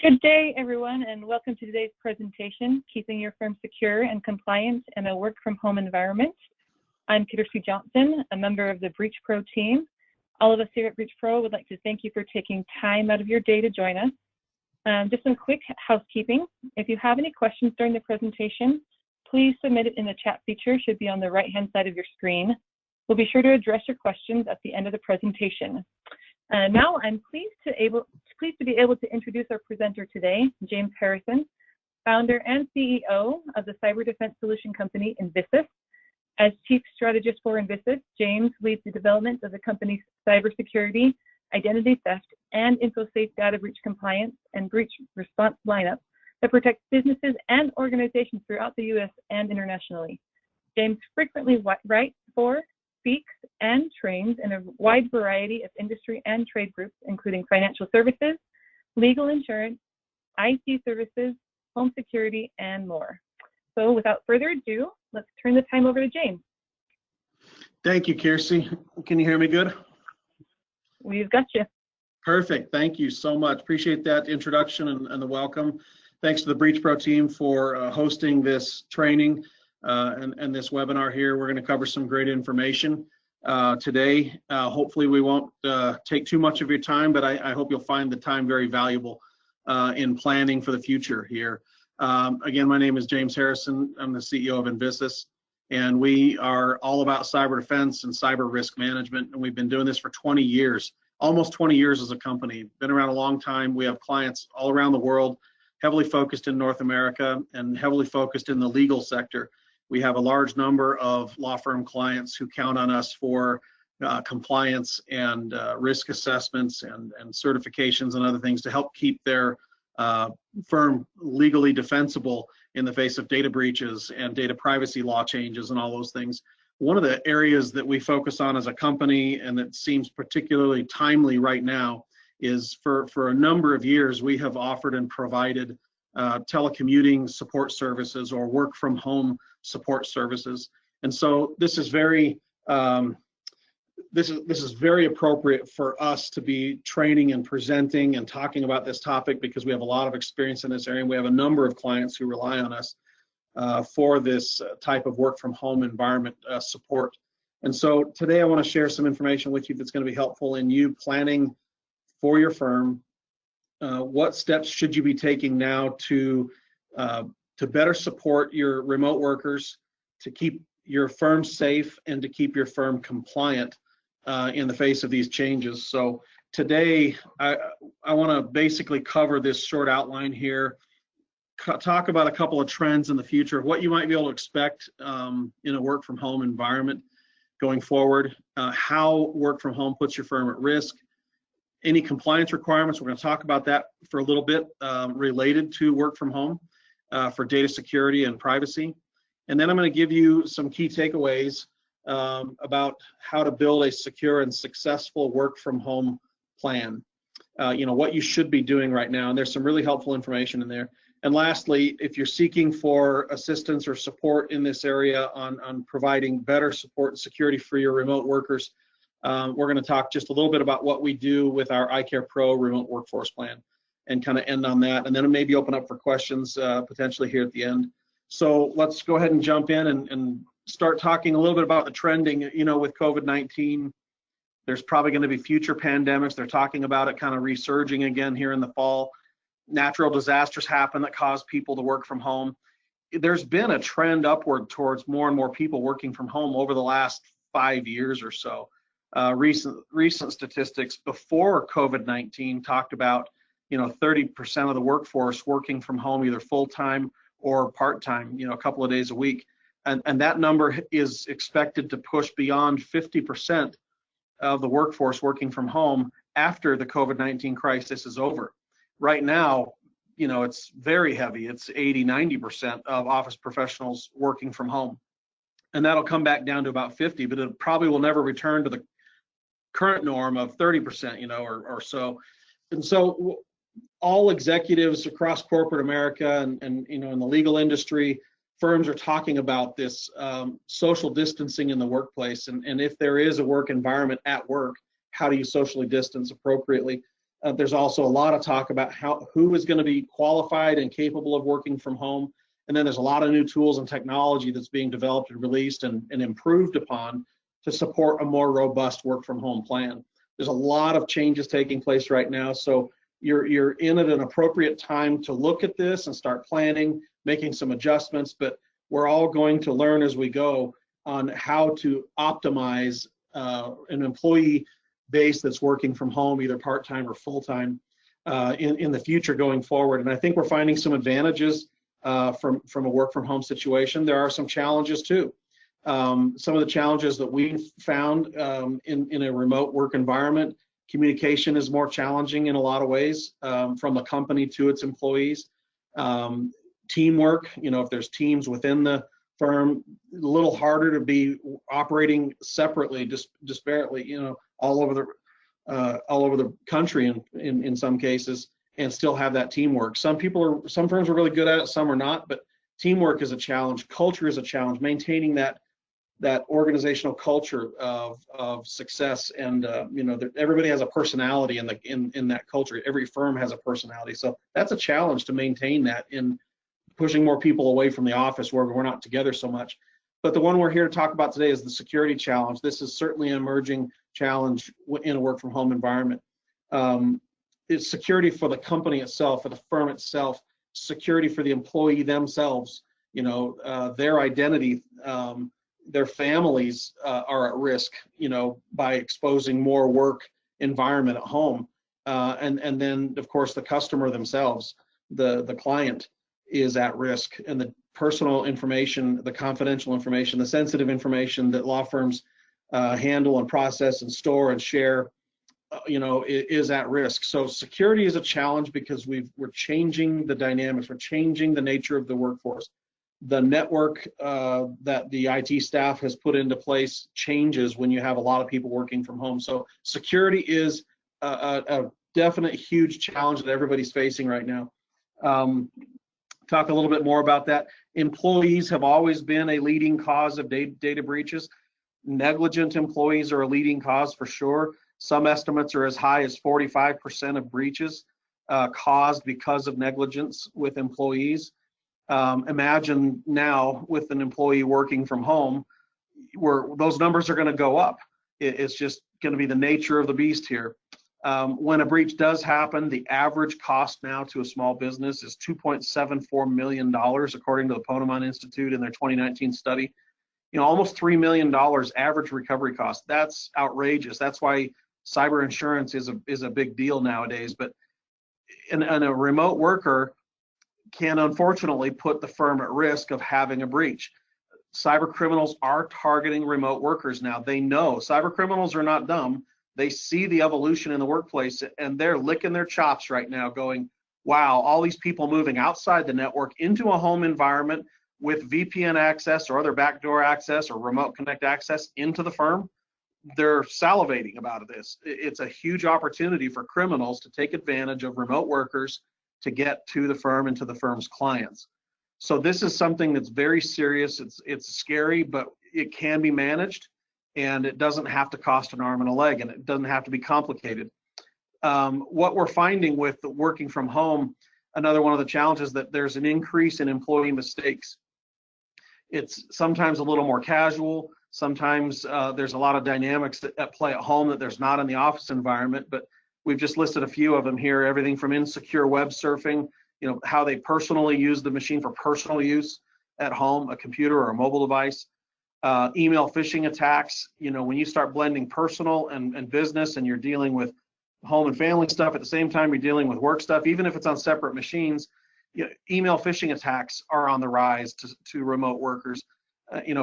Good day, everyone, and welcome to today's presentation, Keeping Your Firm Secure and Compliant in a Work-from-Home Environment. I'm Kirsty Johnson, a member of the BreachPro team. All of us here at BreachPro would like to thank you for taking time out of your day to join us. Just some quick housekeeping. If you have any questions during the presentation, please submit it in the chat feature. It should be on the right-hand side of your screen. We'll be sure to address your questions at the end of the presentation. Now I'm pleased to be able to introduce our presenter today, James Harrison, founder and CEO of the cyber defense solution company INVISUS. As chief strategist for INVISUS, James leads the development of the company's cybersecurity, identity theft, and InfoSafe data breach compliance and breach response lineup that protects businesses and organizations throughout the U.S. and internationally. James frequently writes for, speaks, and trains in a wide variety of industry and trade groups, including financial services, legal insurance, IT services, home security, and more. So without further ado, let's turn the time over to James. Thank you, Kirsty. Can you hear me good? We've got you. Perfect. Thank you so much. Appreciate that introduction and the welcome. Thanks to the BreachPro team for hosting this training and this webinar here. We're going to cover some great information today. Hopefully we won't take too much of your time, but I hope you'll find the time very valuable in planning for the future here. Again, my name is James Harrison. I'm the CEO of INVISUS, and we are all about cyber defense and cyber risk management, and we've been doing this for 20 years, almost 20 years as a company. Been around a long time. We have clients all around the world, heavily focused in North America and heavily focused in the legal sector. We have a large number of law firm clients who count on us for compliance and risk assessments and certifications and other things to help keep their firm legally defensible in the face of data breaches and data privacy law changes and all those things. One of the areas that we focus on as a company, and that seems particularly timely right now, is for a number of years we have offered and provided telecommuting support services or work from home support services. And so this is very this is very appropriate for us to be training and presenting and talking about this topic, because we have a lot of experience in this area, and we have a number of clients who rely on us for this type of work from home environment support. And so today I want to share some information with you that's going to be helpful in you planning for your firm. What steps should you be taking now to better support your remote workers, to keep your firm safe, and to keep your firm compliant in the face of these changes? So today I want to basically cover this short outline here, talk about a couple of trends in the future, what you might be able to expect in a work from home environment going forward, how work from home puts your firm at risk, any compliance requirements. We're going to talk about that for a little bit related to work from home for data security and privacy. And then I'm going to give you some key takeaways about how to build a secure and successful work from home plan. What you should be doing right now. And there's some really helpful information in there. And lastly, if you're seeking for assistance or support in this area on providing better support and security for your remote workers, we're going to talk just a little bit about what we do with our iCare Pro remote workforce plan and kind of end on that, and then maybe open up for questions potentially here at the end. So let's go ahead and jump in and start talking a little bit about the trending. With COVID-19, there's probably going to be future pandemics. They're talking about it kind of resurging again here in the fall. Natural disasters happen that cause people to work from home. There's been a trend upward towards more and more people working from home over the last 5 years or so. Recent statistics before COVID-19 talked about 30% of the workforce working from home either full-time or part-time, a couple of days a week, and that number is expected to push beyond 50% of the workforce working from home after the COVID-19 crisis is over. Right now, it's very heavy. It's 80-90% of office professionals working from home, and that'll come back down to about 50, but it probably will never return to the current norm of 30%, or so. And so all executives across corporate America and in the legal industry, firms are talking about this social distancing in the workplace, and if there is a work environment at work, how do you socially distance appropriately? There's also a lot of talk about who is going to be qualified and capable of working from home. And then there's a lot of new tools and technology that's being developed and released and improved upon to support a more robust work from home plan. There's a lot of changes taking place right now. So you're in at an appropriate time to look at this and start planning, making some adjustments, but we're all going to learn as we go on how to optimize an employee base that's working from home, either part-time or full-time, in the future going forward. And I think we're finding some advantages from a work from home situation. There are some challenges too. Some of the challenges that we've found in a remote work environment, communication is more challenging in a lot of ways from a company to its employees. Teamwork, if there's teams within the firm, a little harder to be operating separately, disparately, all over the country in some cases, and still have that teamwork. Some firms are really good at it, some are not, but teamwork is a challenge. Culture is a challenge. Maintaining that organizational culture of success, and everybody has a personality in that culture. Every firm has a personality, so that's a challenge to maintain that in pushing more people away from the office where we're not together so much. But the one we're here to talk about today is the security challenge. This is certainly an emerging challenge in a work from home environment. It's security for the company itself, for the firm itself, security for the employee themselves, their identity, their families are at risk, by exposing more work environment at home. And then of course the customer themselves, the client, is at risk, and the personal information, the confidential information, the sensitive information that law firms handle and process and store and share, is at risk. So security is a challenge because we're changing the dynamics, we're changing the nature of the workforce. The network that the IT staff has put into place changes when you have a lot of people working from home. So security is a definite huge challenge that everybody's facing right now. Talk a little bit more about that. Employees have always been a leading cause of data breaches. Negligent employees are a leading cause for sure. Some estimates are as high as 45% of breaches caused because of negligence with employees. Imagine now with an employee working from home, where those numbers are going to go up. It's just going to be the nature of the beast here. When a breach does happen, the average cost now to a small business is $2.74 million, according to the Ponemon Institute in their 2019 study. Almost $3 million average recovery cost. That's outrageous. That's why cyber insurance is a big deal nowadays. But and a remote worker can unfortunately put the firm at risk of having a breach. Cyber criminals are targeting remote workers now. They know cyber criminals are not dumb. They see the evolution in the workplace, and they're licking their chops right now going, wow, all these people moving outside the network into a home environment with VPN access or other backdoor access or remote connect access into the firm, they're salivating about this. It's a huge opportunity for criminals to take advantage of remote workers to get to the firm and to the firm's clients. So this is something that's very serious. It's scary, but it can be managed, and it doesn't have to cost an arm and a leg, and it doesn't have to be complicated. What we're finding with the working from home, another one of the challenges, that there's an increase in employee mistakes. It's sometimes a little more casual. Sometimes there's a lot of dynamics at play at home that there's not in the office environment, but we've just listed a few of them here, everything from insecure web surfing, how they personally use the machine for personal use at home, a computer or a mobile device. Email phishing attacks, when you start blending personal and business, and you're dealing with home and family stuff at the same time you're dealing with work stuff, even if it's on separate machines, email phishing attacks are on the rise to remote workers.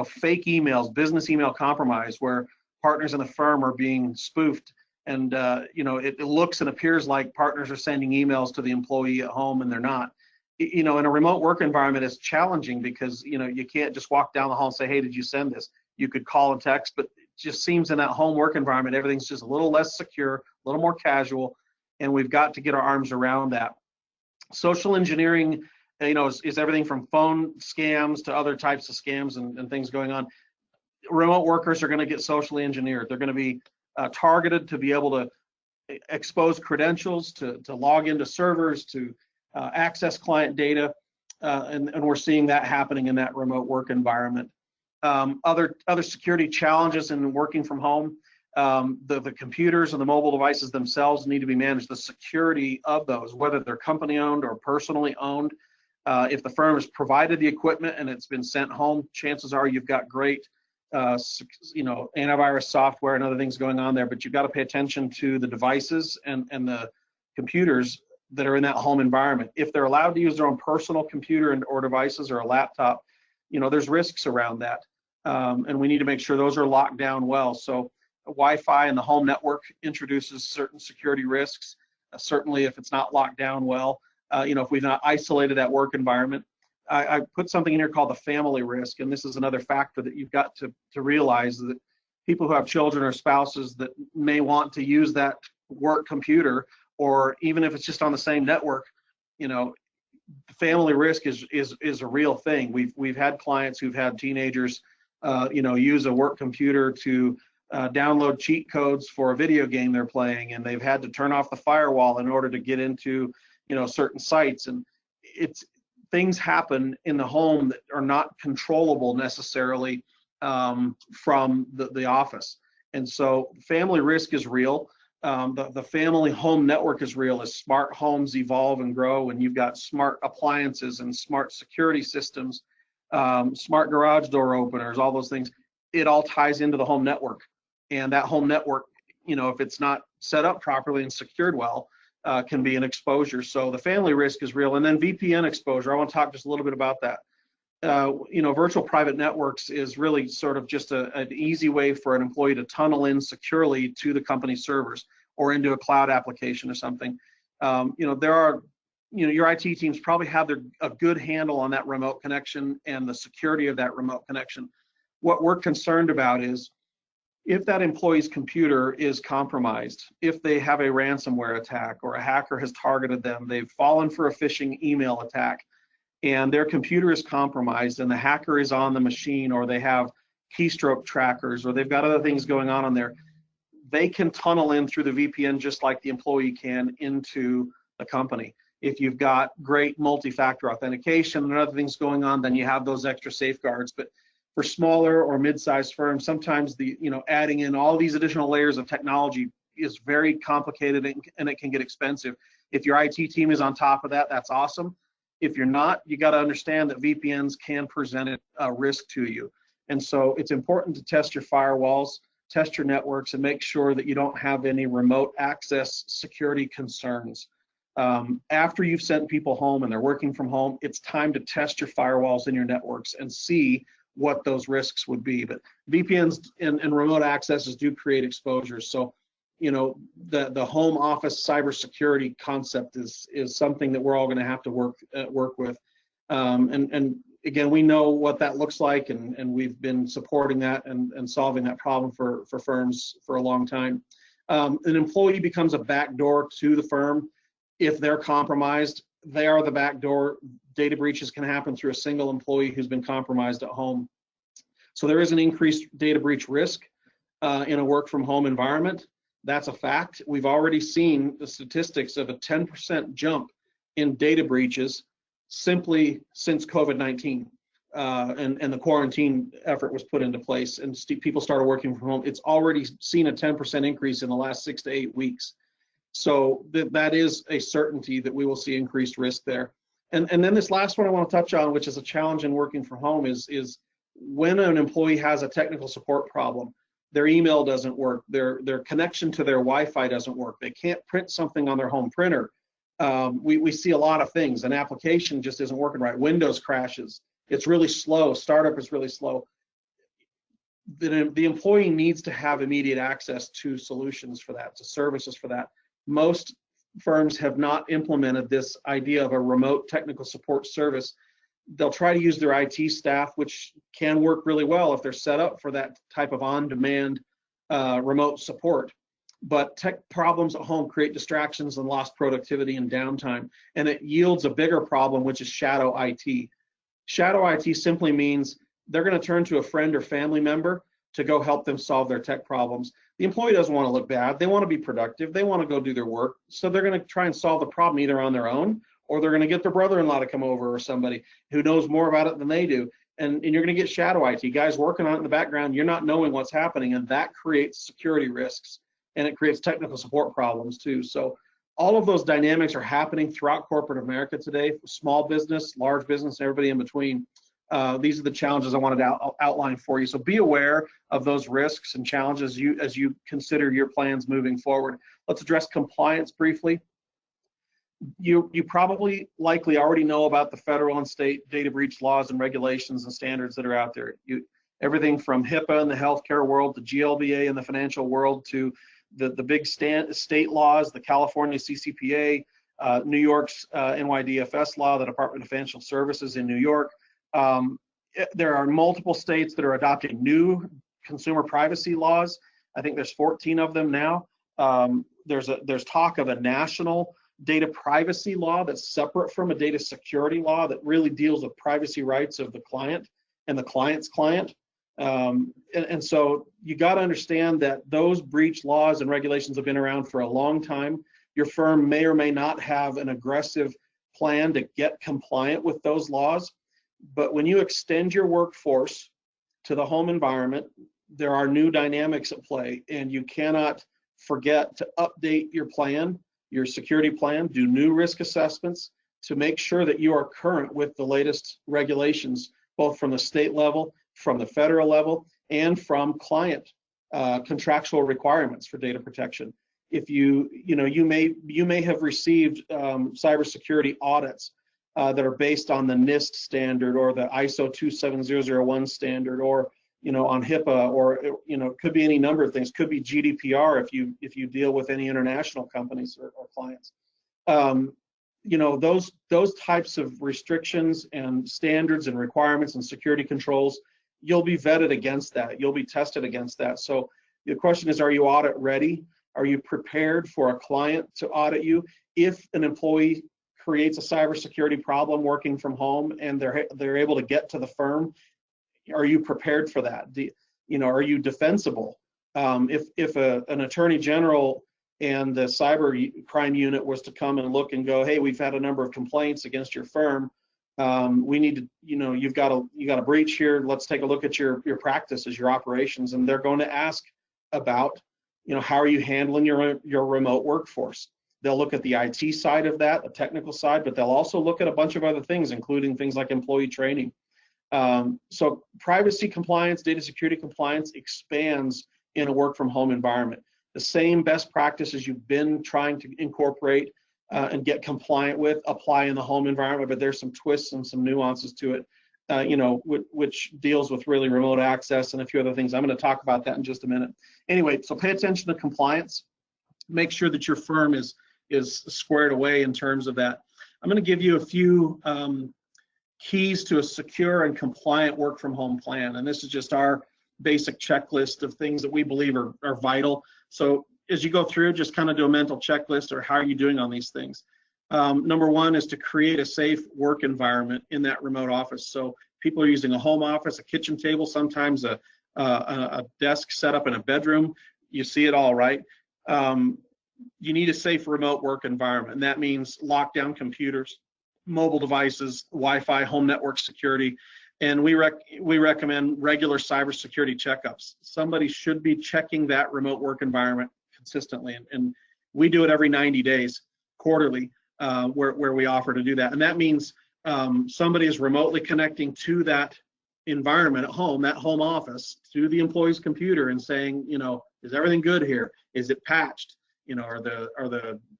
Fake emails, business email compromise, where partners in the firm are being spoofed, and it looks and appears like partners are sending emails to the employee at home, and they're not. In a remote work environment, it's challenging because you can't just walk down the hall and say, hey, did you send this? You could call and text, but it just seems in that home work environment, everything's just a little less secure, a little more casual, and we've got to get our arms around that. Social engineering, is everything from phone scams to other types of scams and things going on. Remote workers are going to get socially engineered. They're going to be targeted to be able to exposed credentials, to log into servers, to access client data, and we're seeing that happening in that remote work environment. Other security challenges in working from home, the computers and the mobile devices themselves need to be managed. The security of those, whether they're company owned or personally owned, if the firm has provided the equipment and it's been sent home, chances are you've got great antivirus software and other things going on there, but you've got to pay attention to the devices and the computers that are in that home environment. If they're allowed to use their own personal computer or devices or a laptop, there's risks around that. And we need to make sure those are locked down well. So Wi-Fi and the home network introduces certain security risks. Certainly if it's not locked down well, if we've not isolated that work environment. I put something in here called the family risk, and this is another factor that you've got to realize, that people who have children or spouses that may want to use that work computer, or even if it's just on the same network, family risk is a real thing. We've had clients who've had teenagers use a work computer to download cheat codes for a video game they're playing, and they've had to turn off the firewall in order to get into certain sites. And things happen in the home that are not controllable necessarily from the office. And so family risk is real. The family home network is real. As smart homes evolve and grow, and you've got smart appliances and smart security systems, smart garage door openers, all those things, it all ties into the home network. And that home network, if it's not set up properly and secured well, can be an exposure. So the family risk is real. And then VPN exposure, I want to talk just a little bit about that. Virtual private networks is really sort of just an easy way for an employee to tunnel in securely to the company servers or into a cloud application or something. Your IT teams probably have a good handle on that remote connection and the security of that remote connection. What we're concerned about is if that employee's computer is compromised, if they have a ransomware attack or a hacker has targeted them, they've fallen for a phishing email attack, and their computer is compromised and the hacker is on the machine, or they have keystroke trackers, or they've got other things going on there, they can tunnel in through the VPN just like the employee can into the company. If you've got great multi-factor authentication and other things going on, then you have those extra safeguards. But for smaller or mid-sized firms, sometimes adding in all these additional layers of technology is very complicated and it can get expensive. If your IT team is on top of that, that's awesome. If you're not, you got to understand that VPNs can present a risk to you. And so it's important to test your firewalls, test your networks, and make sure that you don't have any remote access security concerns. After you've sent people home and they're working from home, it's time to test your firewalls and your networks and see what those risks would be. But VPNs and remote accesses do create exposures. So, the home office cybersecurity concept is something that we're all going to have to work with. And again, we know what that looks like, and we've been supporting that and solving that problem for firms for a long time. An employee becomes a backdoor to the firm. If they're compromised, they are the backdoor. Data breaches can happen through a single employee who's been compromised at home. So there is an increased data breach risk in a work from home environment. That's a fact. We've already seen the statistics of a 10% jump in data breaches simply since COVID-19 and the quarantine effort was put into place and people started working from home. It's already seen a 10% increase in the last 6 to 8 weeks. So that is a certainty that we will see increased risk there. And then this last one I want to touch on, which is a challenge in working from home, is when an employee has a technical support problem, their email doesn't work, their connection to their Wi-Fi doesn't work, they can't print something on their home printer. We see a lot of things. An application just isn't working right. Windows crashes. It's really slow. Startup is really slow. The employee needs to have immediate access to solutions for that, to services for that. Most firms have not implemented this idea of a remote technical support service. They'll try to use their IT staff, which can work really well if they're set up for that type of on-demand remote support. But tech problems at home create distractions and lost productivity and downtime, and it yields a bigger problem, which is shadow IT. Shadow IT simply means they're going to turn to a friend or family member to go help them solve their tech problems. The employee doesn't want to look bad. They want to be productive. They want to go do their work. So they're going to try and solve the problem either on their own, or they're going to get their brother-in-law to come over, or somebody who knows more about it than they do. And you're going to get shadow IT guys working on it in the background. You're not knowing what's happening, and that creates security risks, and it creates technical support problems too. So all of those dynamics are happening throughout corporate America today, small business, large business, everybody in between. These are the challenges I wanted to outline for you. So be aware of those risks and challenges as you consider your plans moving forward. Let's address compliance briefly. You probably likely already know about the federal and state data breach laws and regulations and standards that are out there. Everything from HIPAA in the healthcare world to GLBA in the financial world to the big state laws, the California CCPA, New York's NYDFS law, the Department of Financial Services in New York. There are multiple states that are adopting new consumer privacy laws. I think there's 14 of them now. There's talk of a national data privacy law that's separate from a data security law that really deals with privacy rights of the client and the client's client. And so you got to understand that those breach laws and regulations have been around for a long time. Your firm may or may not have an aggressive plan to get compliant with those laws. But when you extend your workforce to the home environment, there are new dynamics at play, and you cannot forget to update your plan, your security plan, do new risk assessments to make sure that you are current with the latest regulations, both from the state level, from the federal level, and from client contractual requirements for data protection. If you may have received cybersecurity audits that are based on the NIST standard or the ISO 27001 standard, or on HIPAA, or it could be any number of things. Could be GDPR if you deal with any international companies or clients. Those types of restrictions and standards and requirements and security controls, you'll be vetted against that. You'll be tested against that. So the question is, are you audit ready? Are you prepared for a client to audit you? If an employee creates a cybersecurity problem working from home and they're able to get to the firm, are you prepared for that? Are you defensible? If an attorney general and the cyber crime unit was to come and look and go, hey, we've had a number of complaints against your firm. We need to, you got a breach here. Let's take a look at your practices, your operations, and they're going to ask about, how are you handling your remote workforce? They'll look at the IT side of that, the technical side, but they'll also look at a bunch of other things, including things like employee training. So privacy compliance, data security compliance expands in a work from home environment. The same best practices you've been trying to incorporate and get compliant with apply in the home environment, but there's some twists and some nuances to it, which deals with really remote access and a few other things. I'm going to talk about that in just a minute. Anyway, so pay attention to compliance. Make sure that your firm is squared away in terms of that. I'm going to give you a few keys to a secure and compliant work from home plan. And this is just our basic checklist of things that we believe are vital. So as you go through, just kind of do a mental checklist, or how are you doing on these things? Number one is to create a safe work environment in that remote office. So people are using a home office, a kitchen table, sometimes a desk set up in a bedroom. You see it all, right? You need a safe remote work environment, and that means lockdown computers, mobile devices, Wi-Fi, home network security, and we recommend regular cybersecurity checkups. Somebody should be checking that remote work environment consistently, and we do it every 90 days, quarterly, where we offer to do that. And that means somebody is remotely connecting to that environment at home, that home office, to the employee's computer and saying, is everything good here? Is it patched?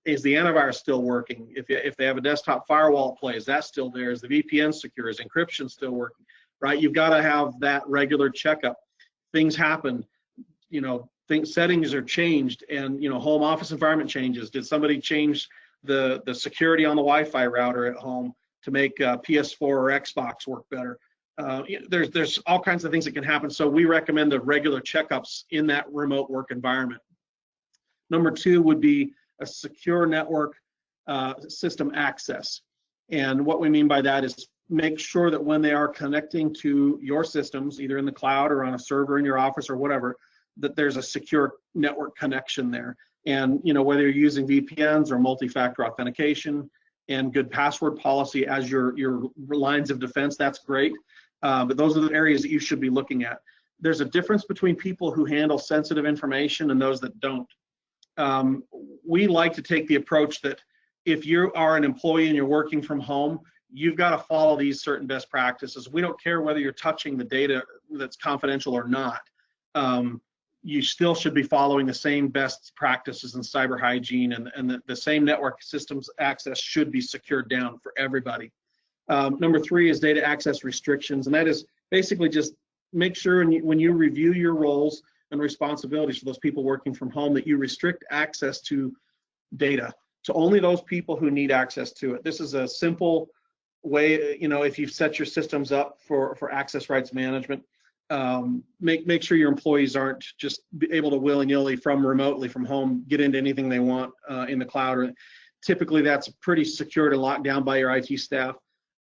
Is the antivirus still working? If they have a desktop firewall at play, is that still there? Is the VPN secure? Is encryption still working? Right? You've got to have that regular checkup. Things happen, settings are changed, and home office environment changes. Did somebody change the security on the Wi-Fi router at home to make PS4 or Xbox work better? There's all kinds of things that can happen. So we recommend the regular checkups in that remote work environment. Number two would be a secure network system access. And what we mean by that is make sure that when they are connecting to your systems, either in the cloud or on a server in your office or whatever, that there's a secure network connection there. And whether you're using VPNs or multi-factor authentication and good password policy as your lines of defense, that's great. But those are the areas that you should be looking at. There's a difference between people who handle sensitive information and those that don't. We like to take the approach that if you are an employee and you're working from home, you've got to follow these certain best practices. We don't care whether you're touching the data that's confidential or not. You still should be following the same best practices in cyber hygiene, and the same network systems access should be secured down for everybody. Number 3 is data access restrictions, and that is basically just make sure when you review your roles and responsibilities for those people working from home that you restrict access to data to only those people who need access to it. This is a simple way, if you've set your systems up for access rights management, make sure your employees aren't just able to willy-nilly remotely from home get into anything they want in the cloud. Or typically that's pretty secured and locked down by your IT staff.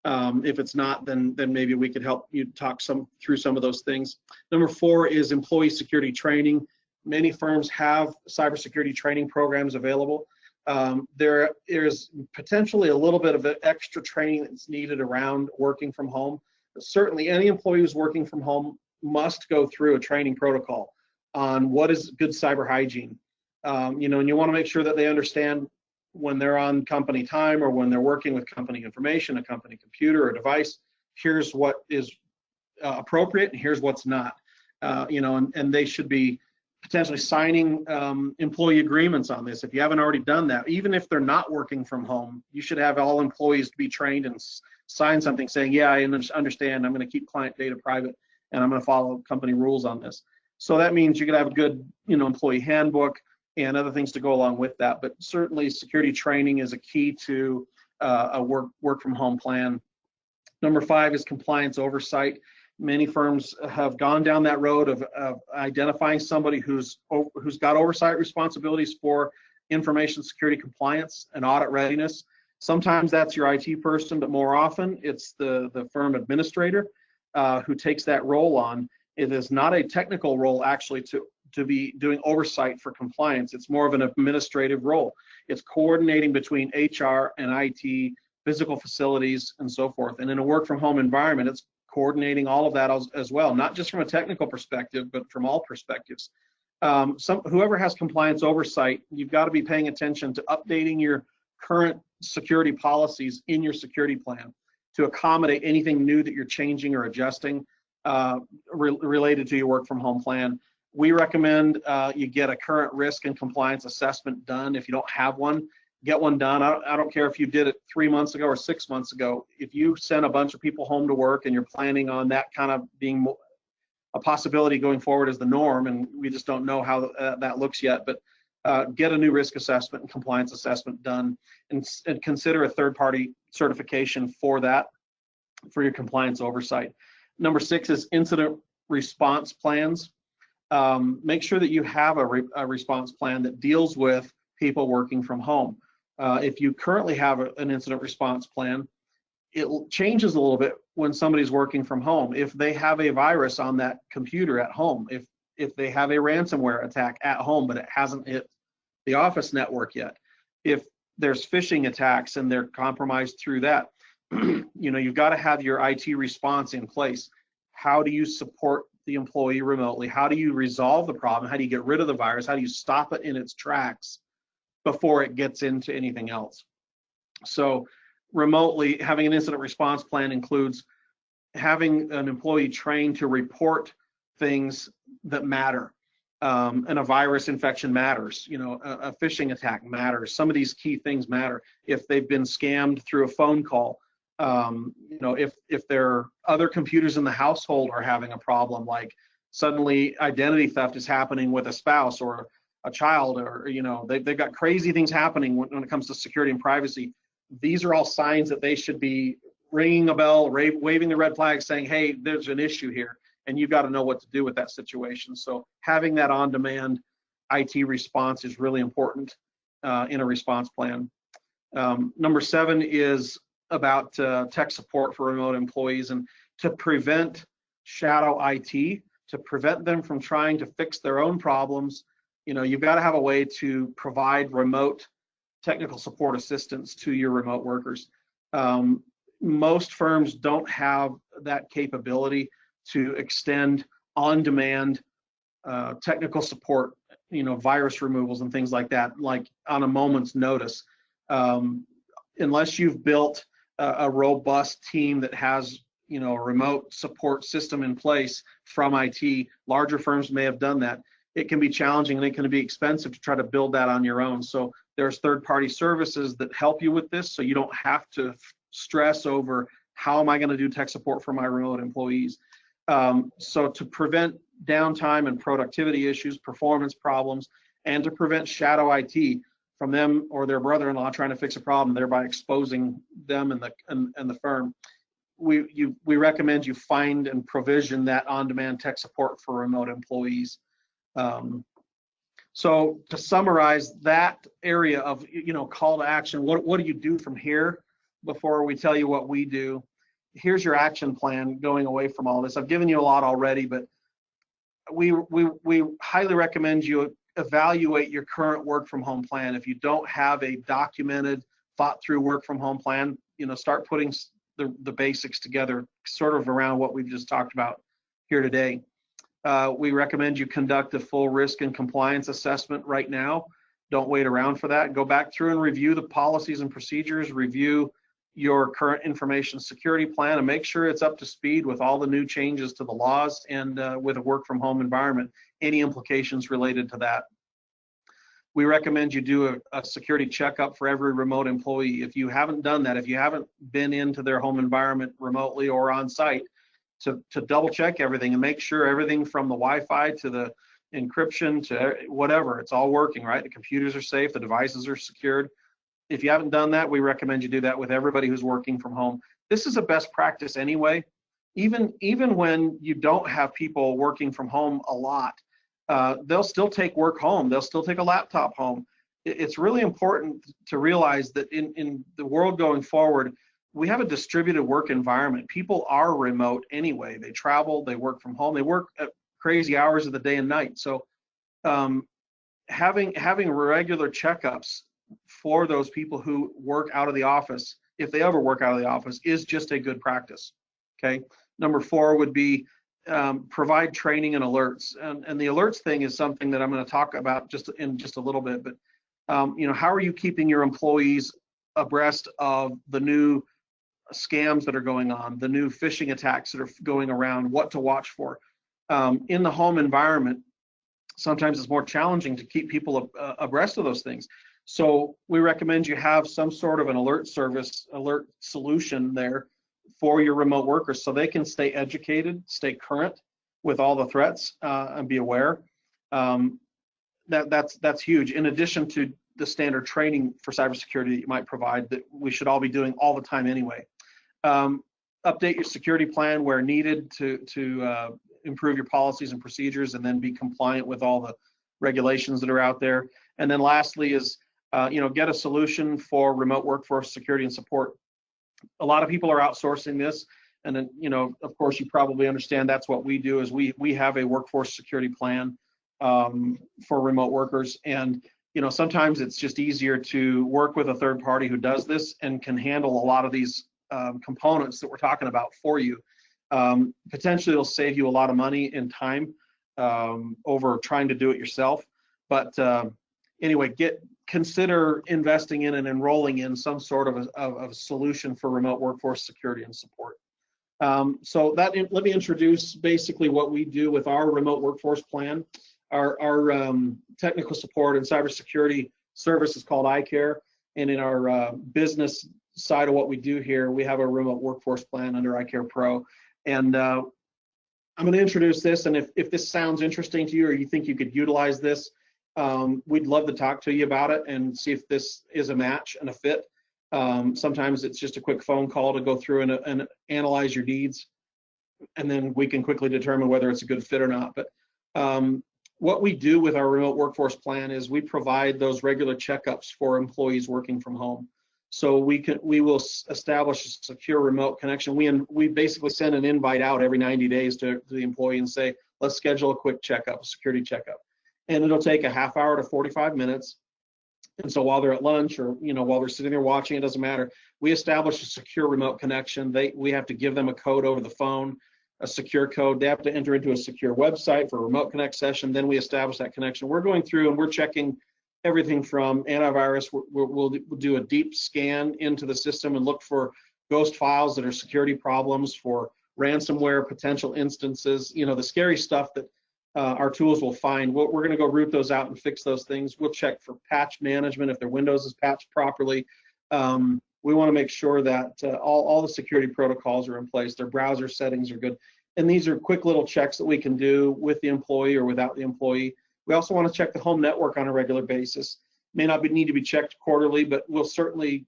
If it's not, then maybe we could help you talk through some of those things. Number 4 is employee security training. Many firms have cybersecurity training programs available. There is potentially a little bit of extra training that's needed around working from home. But certainly any employee who's working from home must go through a training protocol on what is good cyber hygiene. And you want to make sure that they understand when they're on company time or when they're working with company information, a company computer or device, here's what is appropriate and here's what's not. And they should be potentially signing employee agreements on this. If you haven't already done that, even if they're not working from home, you should have all employees be trained and sign something saying, yeah, I understand, I'm going to keep client data private and I'm going to follow company rules on this. So that means you could have a good employee handbook and other things to go along with that. But certainly security training is a key to a work from home plan. Number 5 is compliance oversight. Many firms have gone down that road of identifying somebody who's got oversight responsibilities for information security compliance and audit readiness. Sometimes that's your IT person, but more often it's the firm administrator who takes that role on. It is not a technical role actually to be doing oversight for compliance. It's more of an administrative role. It's coordinating between HR and IT, physical facilities, and so forth. And in a work from home environment, it's coordinating all of that as well, not just from a technical perspective, but from all perspectives. Whoever has compliance oversight, you've got to be paying attention to updating your current security policies in your security plan to accommodate anything new that you're changing or adjusting related to your work from home plan. We recommend you get a current risk and compliance assessment done. If you don't have one, get one done. I don't care if you did it 3 months ago or 6 months ago. If you send a bunch of people home to work and you're planning on that kind of being a possibility going forward as the norm, and we just don't know how that looks yet, but get a new risk assessment and compliance assessment done, and consider a third-party certification for that, for your compliance oversight. Number 6 is incident response plans. Make sure that you have a response plan that deals with people working from home. If you currently have an incident response plan, it changes a little bit when somebody's working from home. If they have a virus on that computer at home, if they have a ransomware attack at home, but it hasn't hit the office network yet, if there's phishing attacks and they're compromised through that, you've got to have your IT response in place. How do you support the employee remotely? How do you resolve the problem? How do you get rid of the virus? How do you stop it in its tracks before it gets into anything else? So remotely, having an incident response plan includes having an employee trained to report things that matter. And a virus infection matters, a phishing attack matters. Some of these key things matter. If they've been scammed through a phone call, if their other computers in the household are having a problem, like suddenly identity theft is happening with a spouse or a child, or they've got crazy things happening when it comes to security and privacy. These are all signs that they should be ringing a bell, waving the red flag, saying, hey, there's an issue here, and you've got to know what to do with that situation. So having that on-demand IT response is really important in a response plan. Number 7 is about tech support for remote employees, and to prevent shadow IT, to prevent them from trying to fix their own problems, you've got to have a way to provide remote technical support assistance to your remote workers. Most firms don't have that capability to extend on-demand technical support, virus removals and things like that, like on a moment's notice. Unless you've built a robust team that has, a remote support system in place from IT, larger firms may have done that. It can be challenging and it can be expensive to try to build that on your own. So there's third-party services that help you with this, so you don't have to stress over how am I going to do tech support for my remote employees. So to prevent downtime and productivity issues, performance problems, and to prevent shadow IT from them or their brother-in-law trying to fix a problem, thereby exposing them and the firm, we recommend you find and provision that on-demand tech support for remote employees. So to summarize that area of, call to action, what do you do from here before we tell you what we do? Here's your action plan going away from all this. I've given you a lot already, but we highly recommend you evaluate your current work from home plan. If you don't have a documented, thought through work from home plan, start putting the basics together sort of around what we've just talked about here today. We recommend you conduct a full risk and compliance assessment right now. Don't wait around for that. Go back through and review the policies and procedures, review your current information security plan, and make sure it's up to speed with all the new changes to the laws and with a work from home environment, any implications related to that. We recommend you do a security checkup for every remote employee. If you haven't done that, if you haven't been into their home environment remotely or on site, to double check everything and make sure everything from the Wi-Fi to the encryption to whatever, it's all working, right? The computers are safe, the devices are secured. If you haven't done that, we recommend you do that with everybody who's working from home. This is a best practice anyway. Even when you don't have people working from home a lot, they'll still take work home. They'll still take a laptop home. It's really important to realize that in the world going forward, we have a distributed work environment. People are remote anyway. They travel, they work from home, they work at crazy hours of the day and night. So having regular checkups for those people who work out of the office, if they ever work out of the office, is just a good practice. Okay. Number 4 would be provide training and alerts. And the alerts thing is something that I'm going to talk about in just a little bit. But how are you keeping your employees abreast of the new scams that are going on, the new phishing attacks that are going around, what to watch for? In the home environment, sometimes it's more challenging to keep people abreast of those things. So we recommend you have some sort of an alert solution there for your remote workers so they can stay educated, stay current with all the threats and be aware. That's huge. In addition to the standard training for cybersecurity that you might provide that we should all be doing all the time anyway. Update your security plan where needed to improve your policies and procedures, and then be compliant with all the regulations that are out there. And then lastly is get a solution for remote workforce security and support. A lot of people are outsourcing this, and then of course you probably understand that's what we do. Is we have a workforce security plan for remote workers, and sometimes it's just easier to work with a third party who does this and can handle a lot of these components that we're talking about for you. Potentially it'll save you a lot of money and time over trying to do it yourself. But anyway, consider investing in and enrolling in some sort of a solution for remote workforce security and support. So let me introduce basically what we do with our remote workforce plan. Our technical support and cybersecurity service is called iCare, and in our business side of what we do here, we have a remote workforce plan under iCare Pro. And I'm going to introduce this, and if this sounds interesting to you or you think you could utilize this, we'd love to talk to you about it and see if this is a match and a fit. Sometimes it's just a quick phone call to go through and analyze your needs, and then we can quickly determine whether it's a good fit or not. But what we do with our remote workforce plan is we provide those regular checkups for employees working from home. So we will establish a secure remote connection. We basically send an invite out every 90 days to the employee and say, let's schedule a quick checkup, a security checkup. And it'll take a half hour to 45 minutes. And so while they're at lunch or while they're sitting there watching, it doesn't matter. We establish a secure remote connection. We have to give them a code over the phone, a secure code. They have to enter into a secure website for a remote connect session. Then we establish that connection. We're going through and we're checking everything from antivirus. We'll do a deep scan into the system and look for ghost files that are security problems, for ransomware potential instances, the scary stuff that our tools will find. We're going to go root those out and fix those things. We'll check for patch management if their Windows is patched properly. We want to make sure that all the security protocols are in place, their browser settings are good. And these are quick little checks that we can do with the employee or without the employee. We also want to check the home network on a regular basis. May not need to be checked quarterly, but we'll certainly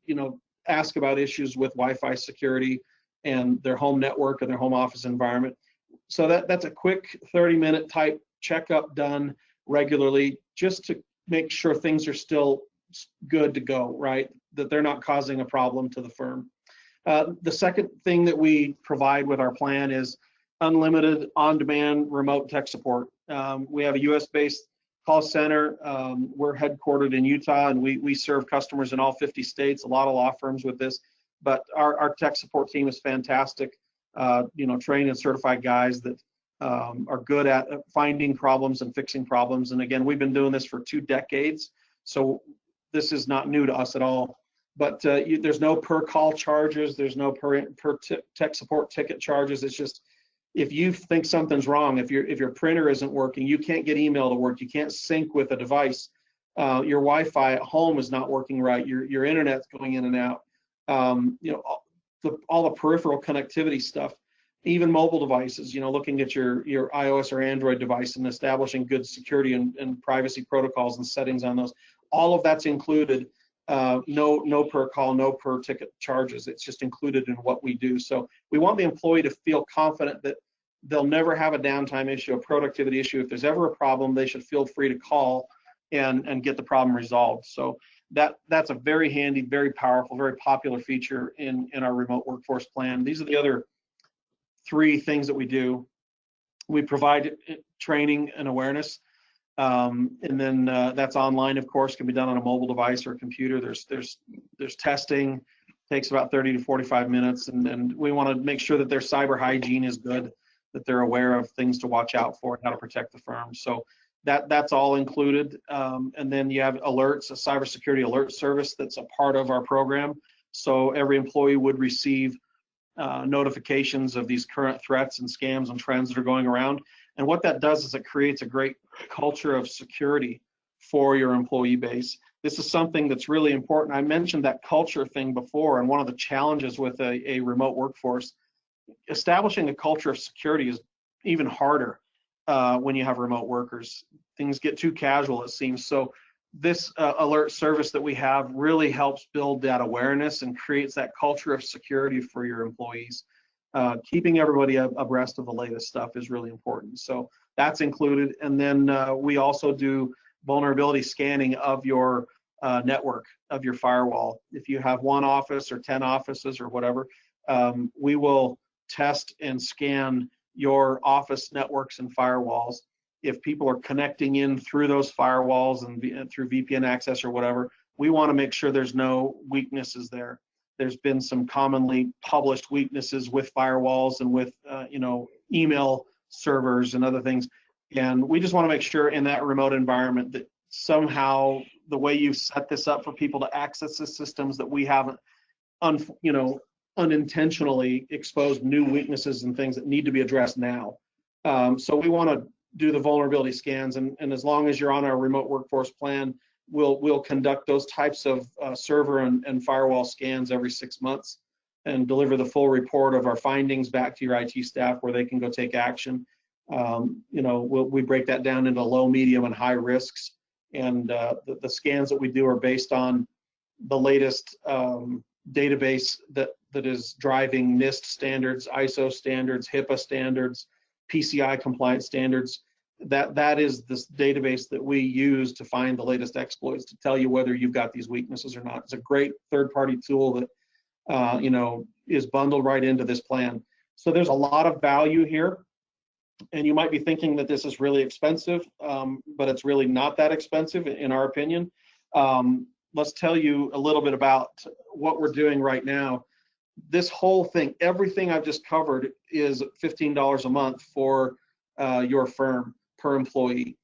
ask about issues with Wi-Fi security and their home network and their home office environment. So that's a quick 30-minute type checkup done regularly, just to make sure things are still good to go, right? That they're not causing a problem to the firm. The second thing that we provide with our plan is unlimited on-demand remote tech support. We have a US-based call center. We're headquartered in Utah, and we serve customers in all 50 states, a lot of law firms with this, but our tech support team is fantastic. Trained and certified guys that are good at finding problems and fixing problems. And again, we've been doing this for 2 decades, so this is not new to us at all. But there's no per call charges, there's no per tech support ticket charges. It's just, if you think something's wrong, if your printer isn't working, you can't get email to work, you can't sync with a device, your Wi-Fi at home is not working right, your internet's going in and out, all the peripheral connectivity stuff, even mobile devices, looking at your iOS or Android device and establishing good security and privacy protocols and settings on those. All of that's included. No per call, no per ticket charges. It's just included in what we do. So we want the employee to feel confident that they'll never have a downtime issue, a productivity issue. If there's ever a problem, they should feel free to call and get the problem resolved. So that's a very handy, very powerful, very popular feature in our remote workforce plan. These are the other 3 things that we do. We provide training and awareness, and then that's online, of course, can be done on a mobile device or a computer. There's testing, takes about 30 to 45 minutes, and we want to make sure that their cyber hygiene is good, that they're aware of things to watch out for and how to protect the firm. So that's all included. And then you have alerts, a cybersecurity alert service that's a part of our program. So every employee would receive notifications of these current threats and scams and trends that are going around. And what that does is it creates a great culture of security for your employee base. This is something that's really important. I mentioned that culture thing before, and one of the challenges with a remote workforce, establishing a culture of security is even harder when you have remote workers. Things get too casual, it seems. So this alert service that we have really helps build that awareness and creates that culture of security for your employees. Keeping everybody abreast of the latest stuff is really important. So that's included. And then we also do vulnerability scanning of your network, of your firewall. If you have 1 office or 10 offices or whatever, we will test and scan your office networks and firewalls. If people are connecting in through those firewalls and through VPN access or whatever, we want to make sure there's no weaknesses there. There's been some commonly published weaknesses with firewalls and with email servers and other things. And we just want to make sure in that remote environment that somehow the way you've set this up for people to access the systems, that we haven't unintentionally exposed new weaknesses and things that need to be addressed now. So we want to do the vulnerability scans, and as long as you're on our remote workforce plan, we'll conduct those types of server and firewall scans every 6 months and deliver the full report of our findings back to your IT staff where they can go take action. We break that down into low, medium, and high risks, and the scans that we do are based on the latest database that is driving NIST standards, ISO standards, HIPAA standards, PCI compliance standards. that is this database that we use to find the latest exploits to tell you whether you've got these weaknesses or not. It's a great third-party tool that you know, is bundled right into this plan. So there's a lot of value here, and you might be thinking that this is really expensive, but it's really not that expensive in our opinion. Let's tell you a little bit about what we're doing right now. This whole thing, everything I've just covered, is $15 a month for your firm per employee,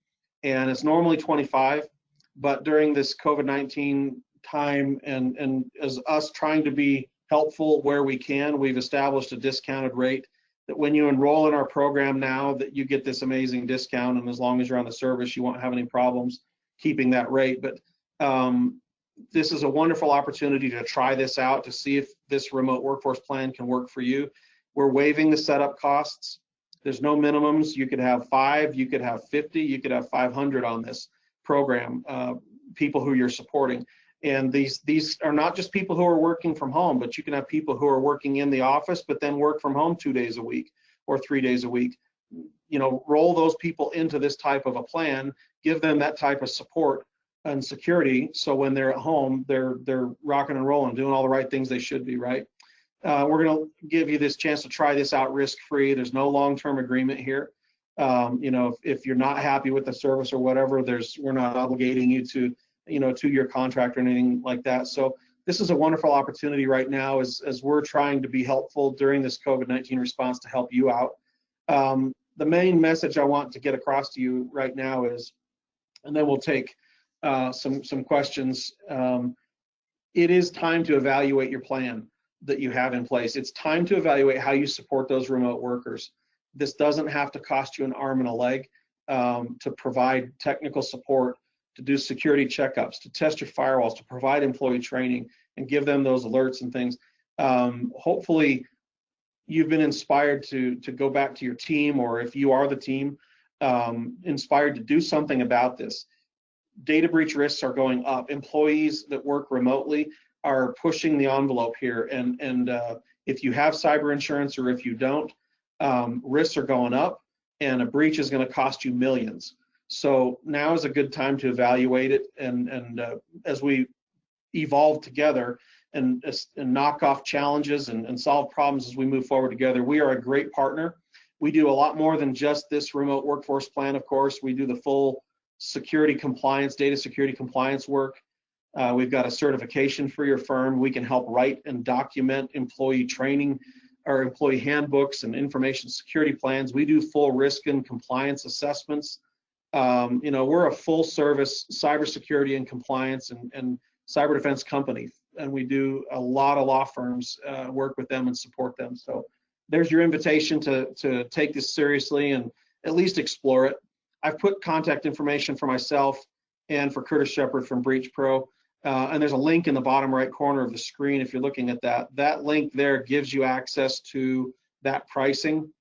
and it's normally $25, but during this COVID-19 time and as us trying to be helpful where we can, we've established a discounted rate that when you enroll in our program now, that you get this amazing discount, and as long as you're on the service, you won't have any problems keeping that rate. But this is a wonderful opportunity to try this out, to see if this remote workforce plan can work for you. We're waiving the setup costs. There's no minimums. You could have 5, you could have 50, you could have 500 on this program, people who you're supporting. And these are not just people who are working from home, but you can have people who are working in the office, but then work from home 2 days a week or 3 days a week. You know, roll those people into this type of a plan, give them that type of support and security, so when they're at home, they're rocking and rolling, doing all the right things they should be, right? We're going to give you this chance to try this out risk-free. There's no long-term agreement here. You know, if you're not happy with the service or whatever, we're not obligating you to, you know, to your contract or anything like that. So this is a wonderful opportunity right now as we're trying to be helpful during this COVID-19 response to help you out. The main message I want to get across to you right now is, and then we'll take some questions. It is time to evaluate your plan that you have in place. It's time to evaluate how you support those remote workers. This doesn't have to cost you an arm and a leg to provide technical support, to do security checkups, to test your firewalls, to provide employee training and give them those alerts and things. Hopefully you've been inspired to go back to your team, or if you are the team, inspired to do something about this. Data breach risks are going up. Employees that work remotely are pushing the envelope here, and if you have cyber insurance or if you don't, risks are going up, and a breach is going to cost you millions. So now is a good time to evaluate it, and as we evolve together and knock off challenges and solve problems as we move forward together. We are a great partner. We do a lot more than just this remote workforce plan, of course. We do the full security compliance, data security compliance work. We've got a certification for your firm. We can help write and document employee training or employee handbooks and information security plans. We do full risk and compliance assessments. You know, we're a full service cybersecurity and compliance and cyber defense company, and we do a lot of law firms work with them and support them. So there's your invitation to take this seriously and at least explore it. I've put contact information for myself and for Curtis Shepard from BreachPro, and there's a link in the bottom right corner of the screen if you're looking at that. That link there gives you access to that pricing.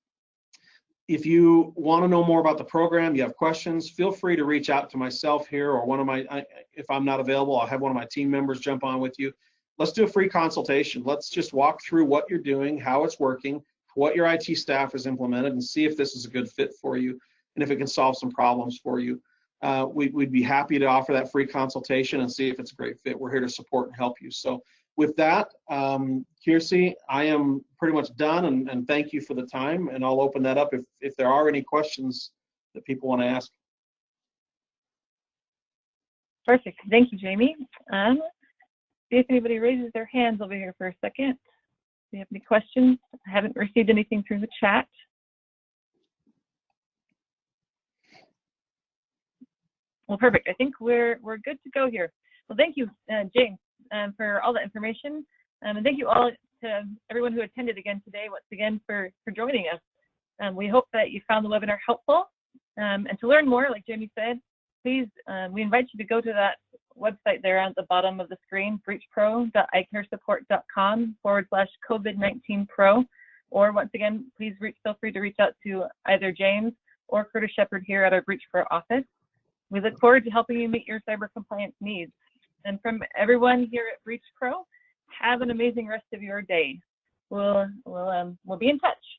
If you want to know more about the program, you have questions, feel free to reach out to myself here, or one of my, if I'm not available, I'll have one of my team members jump on with you. Let's do a free consultation. Let's just walk through what you're doing, how it's working, what your IT staff has implemented, and see if this is a good fit for you and if it can solve some problems for you. We'd be happy to offer that free consultation and see if it's a great fit. We're here to support and help you. So with that, Kiersey, I am pretty much done, and thank you for the time, and I'll open that up if there are any questions that people want to ask. Perfect. Thank you, Jamie. See if anybody raises their hands over here for a second. Do you have any questions? I haven't received anything through the chat. Well, perfect. I think we're good to go here. Well, thank you, James, for all the information, and thank you all to everyone who attended again today. Once again for joining us. We hope that you found the webinar helpful. And to learn more, like Jamie said, please we invite you to go to that website there at the bottom of the screen, breachpro.icaresupport.com/COVID-19 Pro. Or once again, please feel free to reach out to either James or Curtis Shepard here at our BreachPro office. We look forward to helping you meet your cyber compliance needs. And from everyone here at BreachPro, have an amazing rest of your day. We'll be in touch.